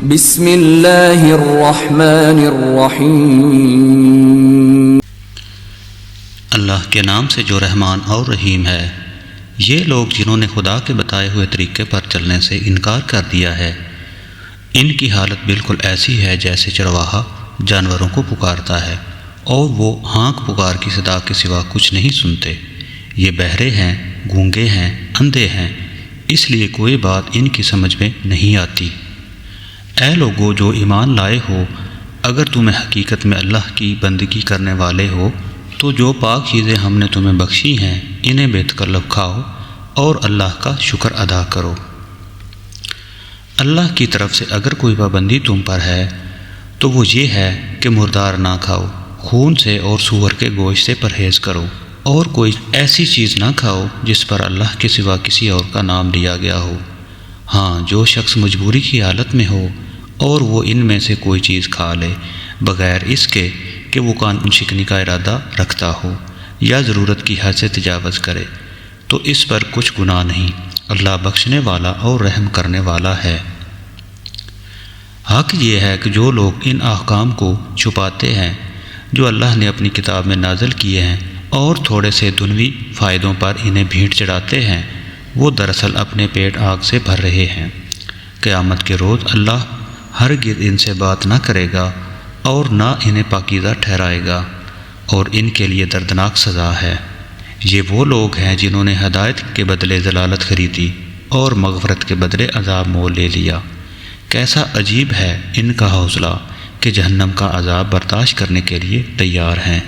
بسم اللہ الرحمن الرحیم، اللہ کے نام سے جو رحمان اور رحیم ہے۔ یہ لوگ جنہوں نے خدا کے بتائے ہوئے طریقے پر چلنے سے انکار کر دیا ہے، ان کی حالت بالکل ایسی ہے جیسے چرواہا جانوروں کو پکارتا ہے اور وہ ہانک پکار کی صدا کے سوا کچھ نہیں سنتے۔ یہ بہرے ہیں، گونگے ہیں، اندھے ہیں، اس لیے کوئی بات ان کی سمجھ میں نہیں آتی۔ اے لوگو جو ایمان لائے ہو، اگر تمہیں حقیقت میں اللہ کی بندگی کرنے والے ہو تو جو پاک چیزیں ہم نے تمہیں بخشی ہیں انہیں بے تکلف کھاؤ اور اللہ کا شکر ادا کرو۔ اللہ کی طرف سے اگر کوئی پابندی تم پر ہے تو وہ یہ ہے کہ مردار نہ کھاؤ، خون سے اور سور کے گوشت سے پرہیز کرو، اور کوئی ایسی چیز نہ کھاؤ جس پر اللہ کے سوا کسی اور کا نام لیا گیا ہو۔ ہاں، جو شخص مجبوری کی حالت میں ہو اور وہ ان میں سے کوئی چیز کھا لے بغیر اس کے کہ وہ قانون شکنی کا ارادہ رکھتا ہو یا ضرورت کی حد سے تجاوز کرے، تو اس پر کچھ گناہ نہیں۔ اللہ بخشنے والا اور رحم کرنے والا ہے۔ حق یہ ہے کہ جو لوگ ان احکام کو چھپاتے ہیں جو اللہ نے اپنی کتاب میں نازل کیے ہیں اور تھوڑے سے دنیوی فائدوں پر انہیں بھیٹ چڑھاتے ہیں، وہ دراصل اپنے پیٹ آگ سے بھر رہے ہیں۔ قیامت کے روز اللہ ہرگز ان سے بات نہ کرے گا اور نہ انہیں پاکیزہ ٹھہرائے گا، اور ان کے لیے دردناک سزا ہے۔ یہ وہ لوگ ہیں جنہوں نے ہدایت کے بدلے ضلالت خریدی اور مغفرت کے بدلے عذاب مول لے لیا۔ کیسا عجیب ہے ان کا حوصلہ کہ جہنم کا عذاب برداشت کرنے کے لیے تیار ہیں۔